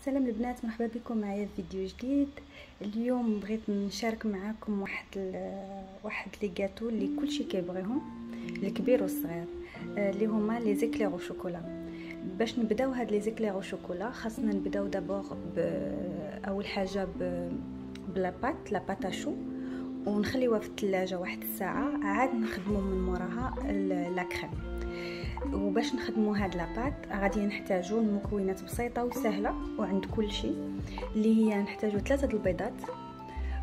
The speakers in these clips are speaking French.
سلام البنات، مرحبا بكم معايا في فيديو جديد. اليوم بغيت نشارك معكم واحد لي غاتو اللي كلشي كيبغيهم، الكبير والصغير، اللي هما لي زيكلير او شوكولا. باش نبداو هاد لي زيكلير او شوكولا خاصنا نبداو دابور اول حاجه بلا بات اشو، ونخليوها في الثلاجه واحد الساعه، عاد نخدمو من موراها لا كريم. وباش نخدموا هاد لاباط غادي نحتاجوا المكونات بسيطه وسهله وعند كل شيء، اللي هي نحتاجوا 3 البيضات،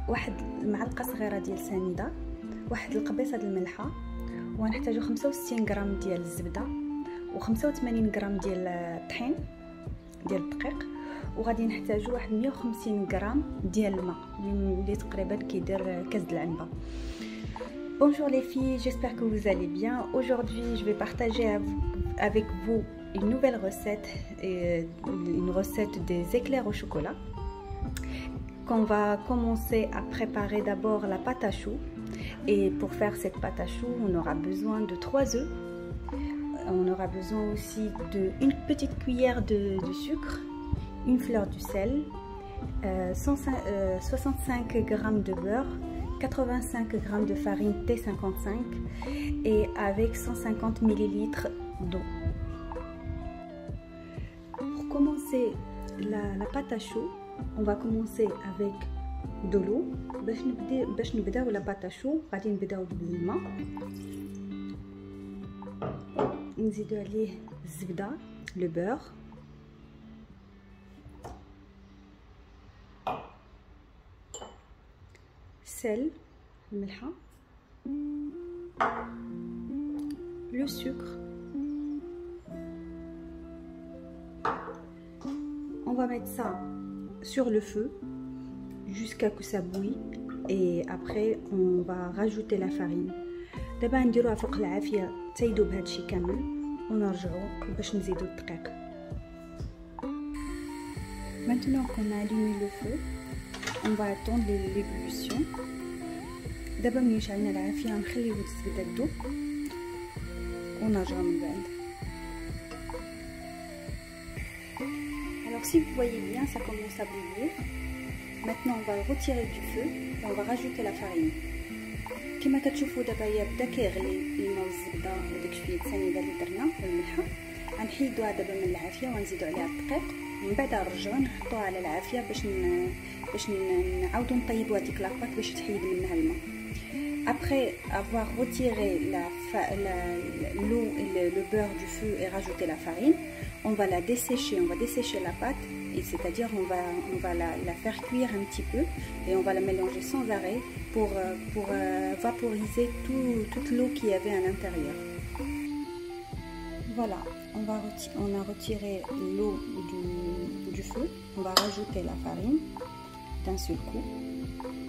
واحد معلقه صغيره ديال سنيده، واحد القبيصه ديال الملحه، ونحتاجوا 65 غرام ديال الزبده و85 غرام ديال الطحين ديال الدقيق، وغادي نحتاجوا واحد 150 غرام ديال الماء اللي تقريبا كيدير كاس د العنبه. Bonjour les filles, j'espère que vous allez bien. Aujourd'hui, je vais partager avec vous une nouvelle recette, une recette des éclairs au chocolat. Qu'on va commencer à préparer d'abord la pâte à choux. Et pour faire cette pâte à choux, on aura besoin de 3 œufs. On aura besoin aussi d'une petite cuillère de sucre, une fleur du sel, 65 g de beurre, 85 g de farine T55 et avec 150 ml d'eau. Pour commencer la pâte à choux, on va commencer avec de l'eau. باش نبداو la pâte à choux غادي نبداو بالماء، نزيدو عليه الزبده، le beurre، sel, الملحة، le sucre. On va mettre ça sur le feu jusqu'à que ça bouille, et après on va rajouter la farine. دابا نديروها فوق العافيه حتى يذوب هادشي كامل، ونرجعوا باش نزيدو الدقيق. Maintenant qu'on a allumé le feu, on va attendre l'ébullition. دابا ملي شعلنا العافيه نخليو الزبده تذوب ونرجعو من بعد. Alors si vous voyez bien, ça commence à bouillir. Maintenant on va le retirer du feu et on va rajouter la farine. كما كتشوفوا دابا هي بدا كيغلي الماء والزبده وداك شويه السنيده اللي درنا والملحه. غنحيدوها دابا من العافيه ونزيدو عليها الدقيق، ومن بعد نرجعو نحطوها على العافيه باش نعاودو نطيبوها ديك لاباط باش تحيد منها الماء. Après avoir retiré l'eau et le beurre du feu et rajouté la farine, on va la dessécher, on va dessécher la pâte, et c'est-à-dire on va la faire cuire un petit peu et on va la mélanger sans arrêt pour vaporiser toute l'eau qu'il y avait à l'intérieur. Voilà, on a retiré l'eau du feu, on va rajouter la farine d'un seul coup.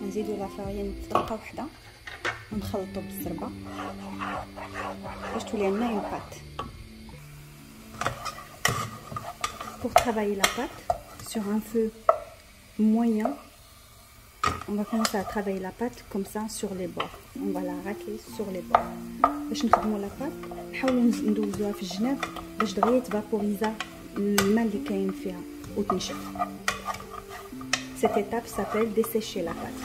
نزيدو la farine في دقه واحده ونخلطو بالزربه باش تولي لنا une pâte. Pour travailler la pâte sur un feu moyen, on va commencer à travailler la pâte comme ça sur les bords. On va la racler sur les bords. باش نخدموا la pâte نحاولوا ندوزوها في الجناب باش دغيا تفابوريزا الماء اللي كاين فيها وتنشف. Cette étape s'appelle dessécher la pâte.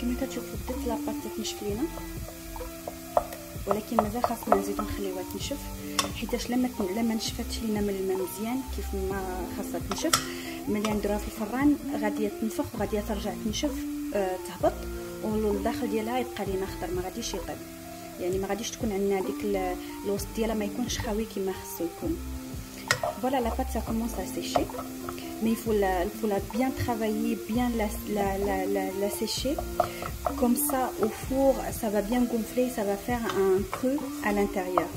كما كتشوفوا بدات لاباط تنشف لينا، ولكن مازال خاصنا نزيدو نخليوها تنشف، حيتاش لما نشفتش لينا من الماء مزيان كيف ما خاصها تنشف، ملي نديروها في الفران غادي تنفخ وغادي ترجع تنشف، تهبط والداخل ديالها يبقى لينا خضر، ما غاديش يطيب، يعني ما غاديش تكون عندنا ديك الوسط ديالها ما يكونش خاوي كما خصو يكون. Voilà, la pâte ça commence à sécher, mais il faut la bien travailler, bien la sécher, comme ça au four ça va bien gonfler, ça va faire un creux à l'intérieur.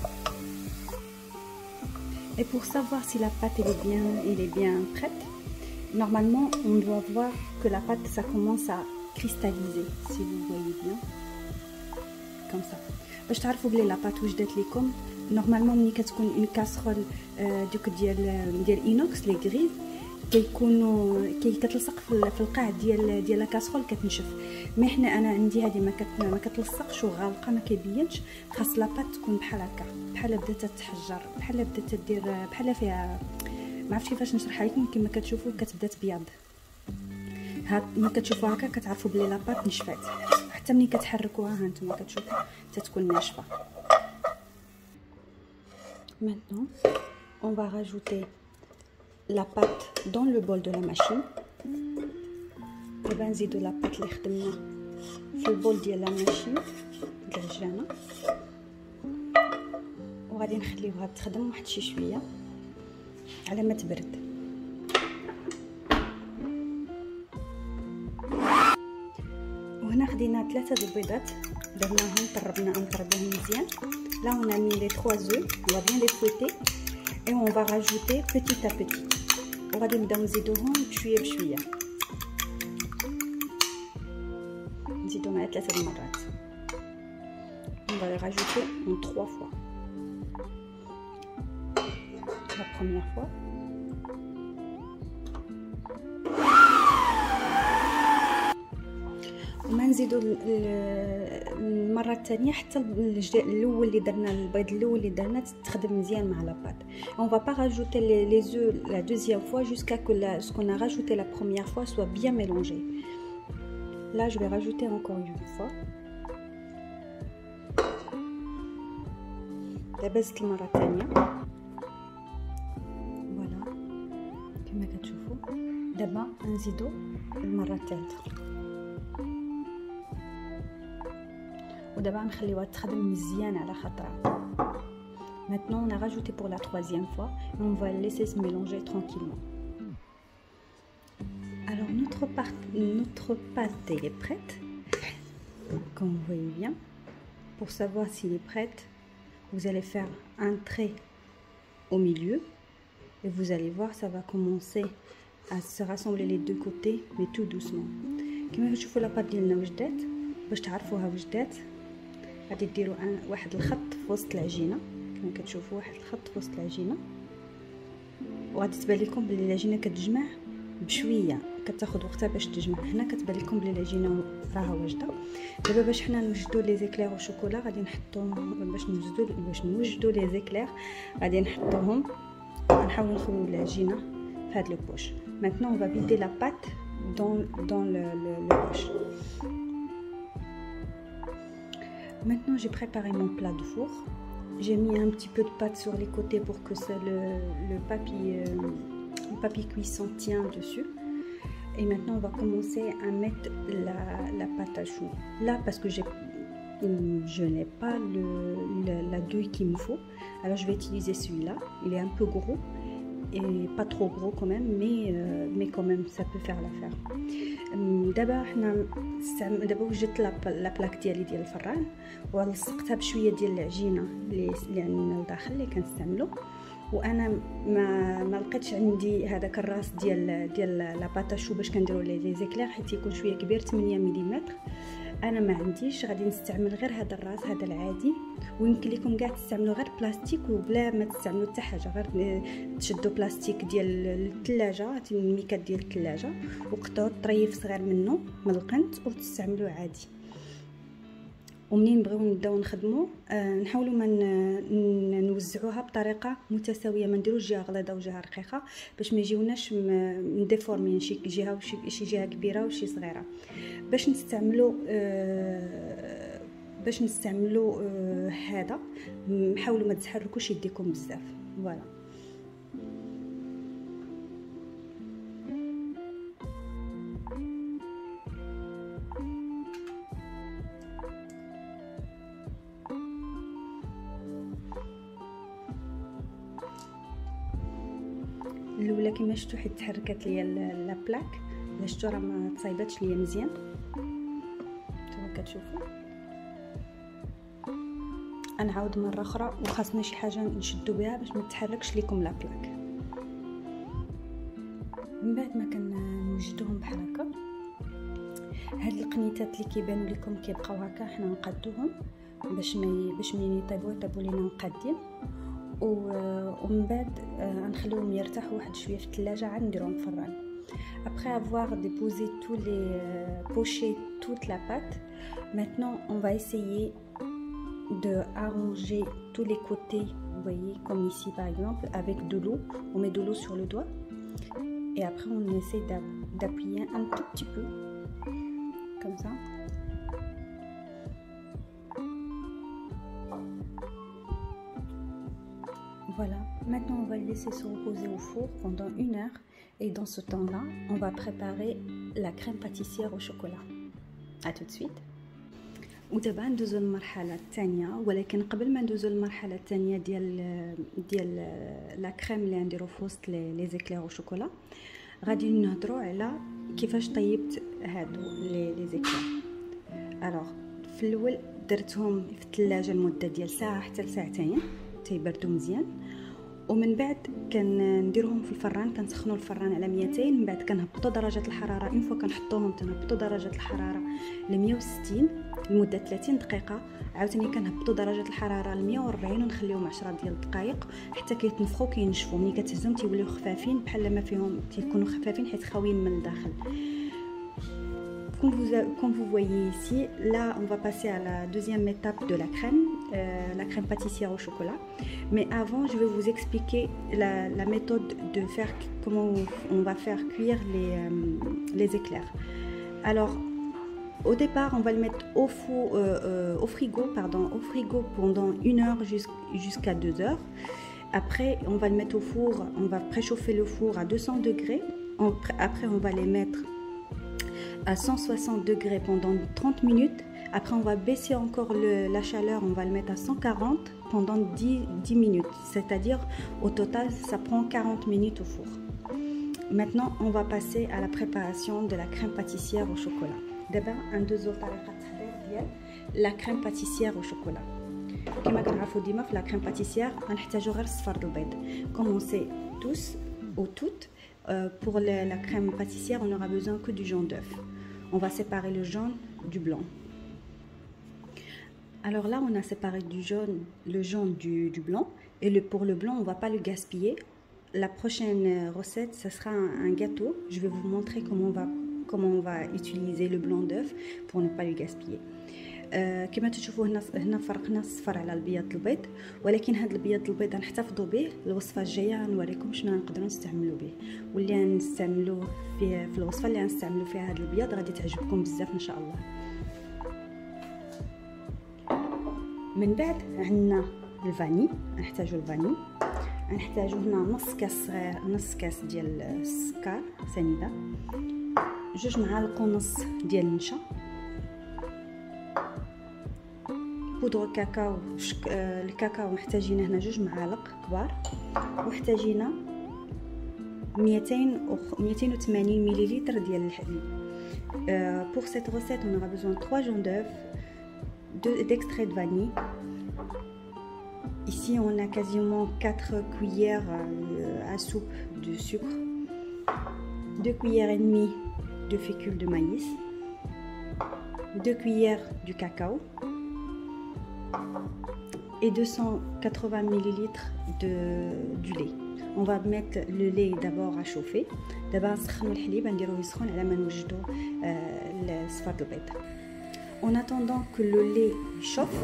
Et pour savoir si la pâte elle est bien prête, normalement on doit voir que la pâte ça commence à cristalliser, si vous voyez bien, comme ça. باش تعرفوا بلي لا بات وجدت لكم، نورمالمون ملي كتكون اون كاسرول دوك ديال اينوكس لي غريز، كيكونوا كتلصق في القاع ديال لاكاسرول كتنشف. مي حنا انا عندي هذه ما كتلصقش وغالقه ما كيبينش. خاص لاباط تكون بحال هكا، بحال بدات تتحجر، بحال بدات دير بحال فيها ما عرفتش كيفاش نشرحها لكم. كما كتشوفوا كتبدا تبيض. ها ما كتشوفوا هكا كتعرفوا بلي لاباط نشفات. حتى ملي كتحركوها ها نتوما كتشوفوا تتكون ناشفه. Maintenant, on va rajouter la pâte dans le bol de la machine. دابا نزيدو لا بات اللي خدمنا في البول ديال لا ماشين ديال العجانه، وغادي نخليوها تخدم واحد شي شويه على ما تبرد. وهنا خدينا 3 البيضات درناهم نطربوهم مزيان. Là on a mis les 3 œufs, on va bien les fouetter et on va rajouter petit à petit. وغادي نبداو نزيدوهم بشويه بشويه، نزيدو مع 3 المرات. On va les rajouter en 3 fois. La première fois. وما نزيدو المره الثانيه حتى الاول اللي درنا البيض الاول اللي درنا تخدم مزيان مع لاباط. On va pas rajouter les œufs la deuxième fois jusqu'à que ce qu'on a rajouté la première fois soit bien mélangé. Là je vais rajouter encore une fois. دابا زدت المره الثانيه. فوالا كما كتشوفوا. دابا نزيدو المره الثالثه، ودابا نخليوها تخدم مزيان على خاطرها. Maintenant on a rajouté pour la 3e fois et on va laisser se mélanger tranquillement. Alors notre pâte elle est prête. Comme vous voyez bien, pour savoir s'il est prête, vous allez faire un trait au milieu et vous allez voir ça va commencer à se rassembler les deux côtés mais tout doucement. كما كتشوفوا لاباط ديالنا وجدات. باش تعرفوها وجدات غادي ديروا واحد الخط في وسط العجينه. كما كتشوفوا واحد الخط في وسط العجينه، وغادي تبان لكم بلي العجينه كتجمع بشويه، كتاخذ وقتها باش تجمع. هنا كتبان لكم بلي العجينه راها واجده. دابا باش حنا نوجدوا لي زيكلير والشوكولا غادي نحطوهم باش نوجدوا لي زيكلير غادي نحطوهم. نحاولوا نخويو العجينه في هاد لو بوش. Maintenant on va vider la pâte dans le poche. Maintenant j'ai préparé mon plat de four. J'ai mis un petit peu de pâte sur les côtés pour que le papier cuisson tient dessus. Et maintenant on va commencer à mettre la pâte à choux. Là parce que je n'ai pas la douille qu'il me faut, alors je vais utiliser celui-là. Il est un peu gros et pas trop gros quand même, mais quand même ça peut faire l'affaire. دابا وجدت لا بلاك ديالي ديال الفران ولصقتها بشويه ديال العجينه اللي عندنا لداخل اللي كنستعملو. وانا ما لقيتش عندي هذاك الراس ديال لا باتاشو باش كنديروا لي زيكلير حيت يكون شويه كبير 8 ملم. انا ما عنديش، غادي نستعمل غير هذا الراس هذا العادي. ويمكن لكم كاع تستعملوا غير بلاستيك وبلا ما تستعملوا حتى حاجه، غير تشدوا بلاستيك ديال الثلاجه الميكات ديال الثلاجه وقطعوا طريف صغير منه من القنت وتستعملوه عادي. ومنين نبغيو نبداو نخدموا نحاولوا ما نوزعوها بطريقه متساويه، ما نديروش جهه غليظه وجهه رقيقه باش ما يجيوناش نديفورمين شي جهه وشي جهه كبيره وشي صغيره. باش نستعملوا هذا حاولوا ما تحركوش يديكم بزاف. فوالا الاولى كما شفتوا حيت تحركت ليا لا بلاك، لا شفتوا راه ما تصايباتش ليا مزيان كما كتشوفوا. نعاود مره اخرى وخاصنا شي حاجه نشدوا بها باش ما تحركش لكم لا بلاك. من بعد ما كنوجدوهم بحال هكا، هاد القنيتات اللي كيبانوا لكم كيبقاو هكا حنا نقادوهم باش منين يطيبوا لينا مقادين. ومن بعد نخليهم يرتاحوا واحد شويه في الثلاجه عاد نديرهم في الفران. Après avoir déposé poché toute la pâte, maintenant on va essayer de arranger tous les côtés, vous voyez, comme ici par exemple, avec de l'eau. On met de l'eau sur le doigt et après on essaie d'appuyer un tout petit peu comme ça. Voilà, maintenant on va le laisser se reposer au four pendant 1 heure et dans ce temps-là, on va préparer la crème pâtissière au chocolat. À tout de suite. ودابا ندوزو للمرحله الثانيه، ولكن قبل ما ندوزو للمرحله الثانيه ديال لا كريم اللي غنديرو في وسط لي زيكلير او شوكولا، غادي نهضروا على كيفاش طيبت هادو لي زيكلير. الوغ في الاول درتهم في الثلاجه لمده ديال ساعه حتى لساعتين تيبردوا مزيان، ومن بعد كنديرهم في الفران، كنسخنوا الفران على 200، من بعد كنهبطوا درجه الحراره اون فوا كنحطوهم تنهبطوا درجه الحراره ل 160 لمده 30 دقيقه، عاوتاني كنهبطوا درجه الحراره ل 140 ونخليهم 10 ديال الدقائق حتى كيتنفخوا كينشفوا. ملي كتهزهم تيوليو خفافين بحال ما فيهم، تيكونوا خفافين حيت خاويين من الداخل. Comme vous voyez ici, là on va passer à la deuxième étape de la crème pâtissière au chocolat. Mais avant, je vais vous expliquer la méthode de faire, comment on va faire cuire les éclairs. Alors, au départ, on va le mettre au frigo pendant 1 heure jusqu'à 2 heures. Après, on va le mettre au four, on va préchauffer le four à 200 degrés. Après, on va les mettre à 160 degrés pendant 30 minutes. Après, on va baisser encore la chaleur, on va le mettre à 140 pendant 10 minutes. C'est-à-dire, au total, ça prend 40 minutes au four. Maintenant, on va passer à la préparation de la crème pâtissière au chocolat. D'abord, la crème pâtissière au chocolat. Comme vous savez, la crème pâtissière, on a besoin de l'huile. Comme on sait tous ou toutes, pour la crème pâtissière, on n'aura besoin que du jaune d'œuf. On va séparer le jaune du blanc. Alors là, on a séparé le jaune du blanc. Et pour le blanc, on ne va pas le gaspiller. La prochaine recette, ce sera un gâteau. Je vais vous montrer comment on va utiliser le blanc d'œuf pour ne pas le gaspiller. كما تشوفوا هنا فرقنا الصفر على البيض البيض، ولكن هذا البيض البيض غنحتفظوا به. الوصفه الجايه غنوريكم شنو نقدروا نستعملوا به، واللي غنستعملوه في الوصفه اللي غنستعملوا فيها هذا البيض غادي تعجبكم بزاف ان شاء الله. من بعد عندنا الفاني، غنحتاجوا الفاني، غنحتاجوا هنا نص كاس ديال السكر سنيده، 2 معالق ونص ديال النشا، بودر كاكاو. الكاكاو محتاجين هنا 2 معالق كبار، ومحتاجين 280 مليلتر ديال الحليب. Pour cette recette, on aura besoin de 3 jaunes d'œufs, d'extrait de vanille. Ici, on a quasiment 4 cuillères à soupe de sucre, 2 cuillères et demie de fécule de maïs, 2 cuillères du cacao et 280 ml du lait. On va mettre le lait d'abord à chauffer. D'abord نسخنوا الحليب نديروه يسخن على ما نوجدوا صفار البيض. En attendant que le lait chauffe,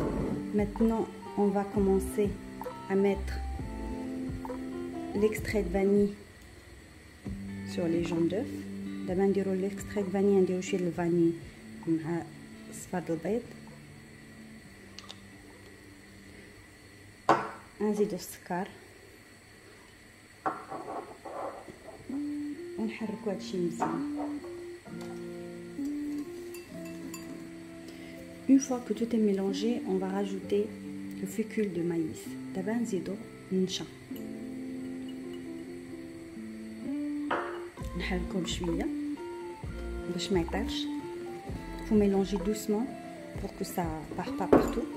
maintenant on va commencer à mettre l'extrait de vanille sur les jaunes d'œuf. دابا نديروا l'extrait de vanille، نديروا شويه الفاني مع صفار البيض، نزيدو السكر ونحركو هادشي مزيان. Une fois que tout est mélangé, on va rajouter le fécule de maïs. دابا نزيدو النشا، نحركو بشويه باش ما يطيرش. Faut mélanger doucement pour que ça part pas partout.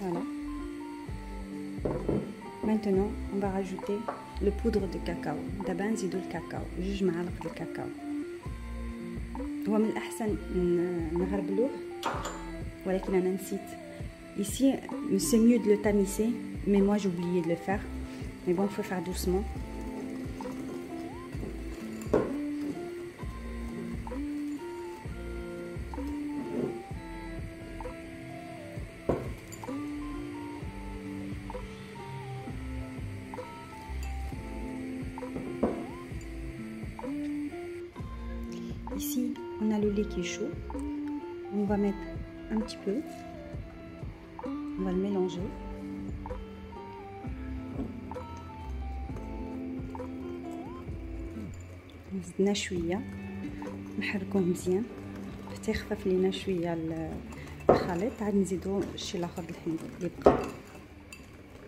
Voilà. Maintenant, on va rajouter لو بودر دو كاكاو. دابا نزيدو الكاكاو، 2 معالق د الكاكاو. هو من الاحسن نغربلوه ولكن انا نسيت. Ici c'est mieux de le tamiser, mais moi j'ai oublié de le faire. Mais bon, il faut faire doucement. Ici, on a le lait qui est chaud. On va mettre un petit peu. On va le mélanger. زدنا شويه نحركوه مزيان حتى يخفف لينا شويه الخليط. عاد نزيدو الشيء الاخر الحين اللي بقى.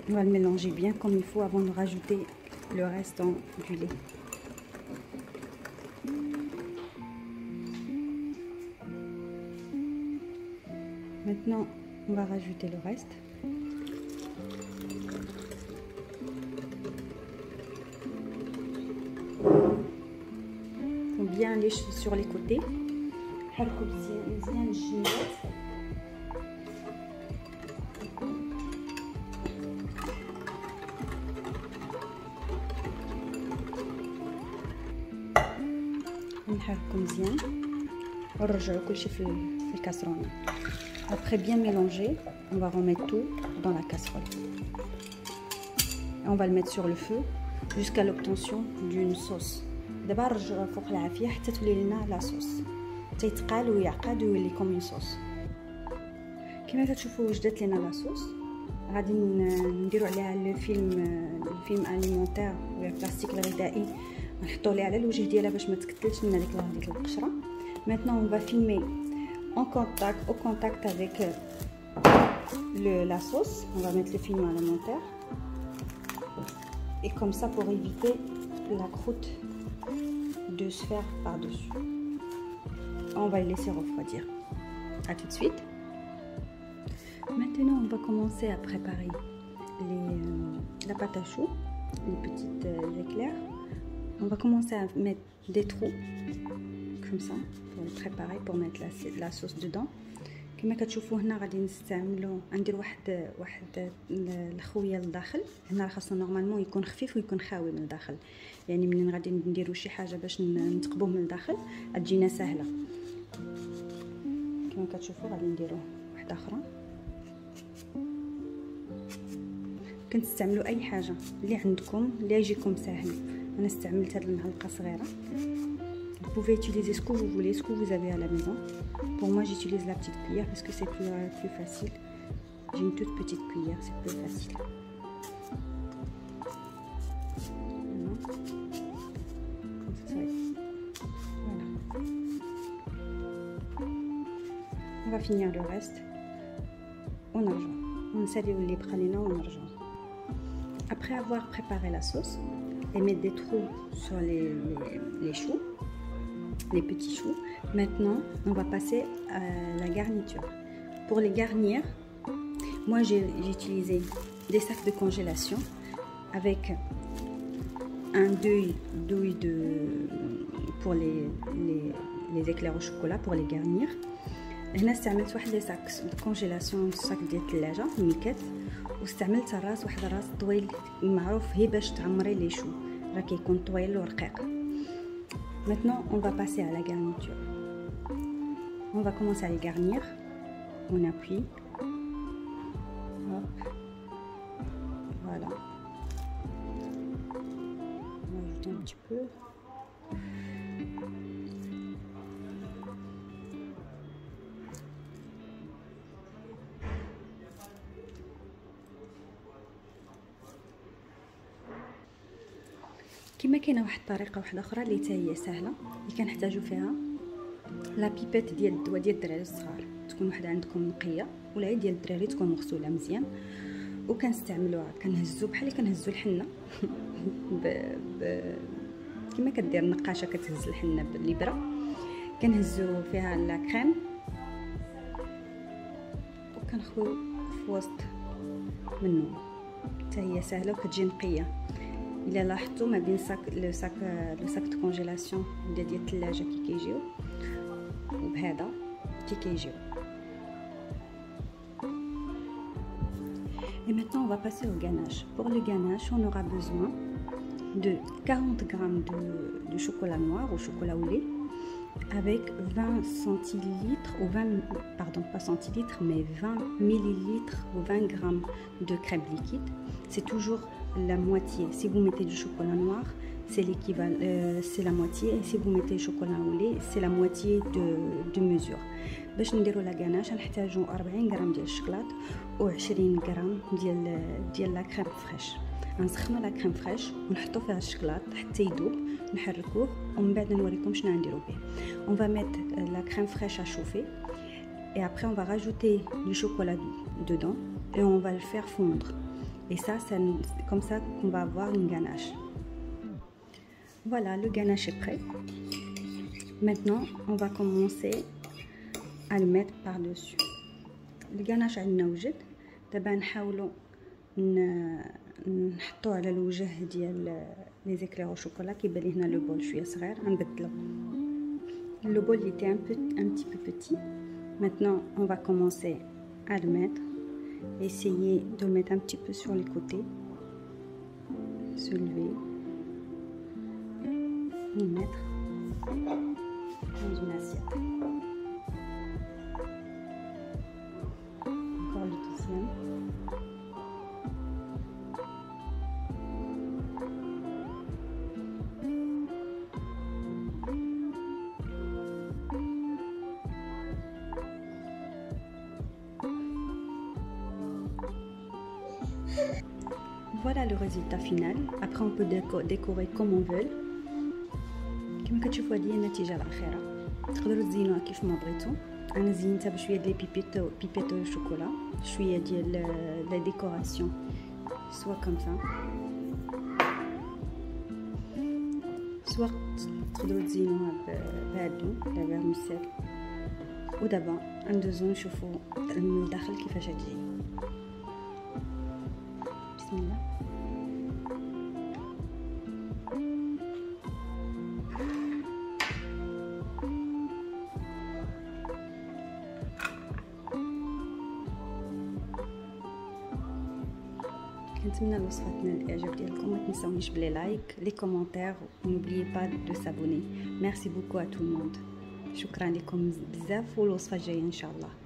On va le mélanger bien comme il faut avant de rajouter le reste du lait. Maintenant, on va rajouter le reste. Bien les sur les côtés. حركوا مزيان الجنبات. نحركوا مزيان ونرجعوا كلشي في الكاسرونه. Après bien mélanger, on va remettre tout dans la casserole. Et on va le mettre sur le feu jusqu'à l'obtention d'une sauce. دابا نرجعوه فوق العافيه حتى تولي لنا لا صوص، تيتقال ويعقد ويولي كوم صوص. كما كتشوفوا وجدت لنا لا صوص. غادي نديروا عليها الفيلم اليمونتير ولا البلاستيك الغذائي، نحطوا ليه على الوجه ديالها باش ما تكتلش لنا ديك القشره. Maintenant on va filmer au contact avec la sauce. On va mettre le film alimentaire et comme ça pour éviter la croûte de se faire par-dessus. On va le laisser refroidir. À tout de suite. Maintenant, on va commencer à préparer la pâte à choux, les petites éclairs. On va commencer à mettre des trous comme ça pour le préparer, pour mettre la sauce dedans. كما كتشوفوا هنا غادي نستعملوا ندير واحد الخويه للداخل. هنا خاصو نورمالمون يكون خفيف ويكون خاوي من الداخل، يعني منين غادي نديروا شي حاجه باش نثقبوه من الداخل تجينا سهله. كما كتشوفوا غادي نديروا واحده اخرى. كنستعملوا اي حاجه اللي عندكم اللي يجيكم ساهل. انا استعملت هذه المعلقه صغيره. Vous pouvez utiliser ce que vous voulez, ce que vous avez à la maison. Pour moi, j'utilise la petite cuillère parce que c'est plus facile. J'ai une toute petite cuillère, c'est plus facile. Voilà. On va finir le reste. On argent. On sali les pralina, on argent. Après avoir préparé la sauce et mettre des trous sur les choux, les petits choux. Maintenant, on va passer à la garniture. Pour les garnir, moi j'ai utilisé des sacs de congélation avec un douille pour les éclairs au chocolat pour les garnir. هنا استعملت واحد لي ساك de congélation ساك ديال الثلاجه ميكات، واستعملت الراس واحد الراس طويل معروف هي باش تعمري لي شو راه كيكون طويل ورقيق. Maintenant, on va passer à la garniture. On va commencer à les garnir. On appuie. Hop. Voilà. On va ajouter un petit peu. كما كاينه واحد الطريقه واحده اخرى اللي حتى هي سهله اللي كنحتاجوا فيها لا بيبيت ديال الدواء ديال الدراري الصغار، تكون وحده عندكم نقيه ولا هي ديال الدراري تكون مغسوله مزيان، وكنستعملوها كنهزو بحال اللي كنهزو الحنه كما كدير النقاشه كتهز الحنه بالابره، كنهزو فيها لا كريم وكنخويو في وسط منه. حتى هي سهله وكتجي نقيه. الا لاحظتوا ما بين لو ساك دو كونجيلاسيون ديال الثلاجه كي كيجيو وبهذا كي كيجيو. Et maintenant on va passer au ganache. Pour le ganache, on aura besoin de 40 g de chocolat noir ou chocolat au lait avec 20 centilitres ou 20, pardon pas centilitres mais 20 millilitres ou 20 g de crème liquide. C'est toujours la moitié. Si vous mettez du chocolat noir, c'est l'équivalent, c'est la moitié, et si vous mettez chocolat au lait, c'est la moitié de mesure. باش نديروا لا غاناش نحتاجوا 40 غرام ديال الشوكولات و 20 غرام ديال لا كريم فريش. غنسخنوا لا كريم فريش ونحطوا فيها الشوكولات حتى يذوب، نحركوه ومن بعد نوريكم شنو غنديروا به. On va mettre la crème fraîche à chauffer et après on va rajouter du chocolat dedans et on va le faire fondre. Et ça c'est comme ça qu'on va avoir une ganache. Voilà, le ganache est prêt. Maintenant on va commencer à le mettre par-dessus. الغاناش عندنا وجد، دابا نحاولوا نحطوه على الوجه ديال لي زيكلير او شوكولا. كيبان لي هنا لو بول شويه صغير، غنبدلو. Le bol était un petit peu petit. Maintenant on va commencer à le mettre. Essayez de le mettre un petit peu sur les côtés, se lever et mettre dans une assiette. Encore le deuxième. Voilà le résultat final. Après on peut décorer comme on veut. كما كتشوفوا هذه هي النتيجه الاخيره. تقدروا تزينوها كيف ما بغيتو. انا زينتها بشويه ديال بيبيتو شوكولا، شويه ديال لا ديكوراسيون سوا كوم سا، سوا تقدروا تزينوها بهادو لا فيرميسيل. ودابا ندوزو نشوفوا من الداخل كيفاش تجي. بسم الله. كنتمنى الوصفه تنال الاعجاب ديالكم. ما تنساونيش بلي لايك لي كومونتير ونوبليي با دو سابوني. ميرسي بوكو ا تو الموند. شكرا لكم بزاف، والوصفه الجايه ان شاء الله.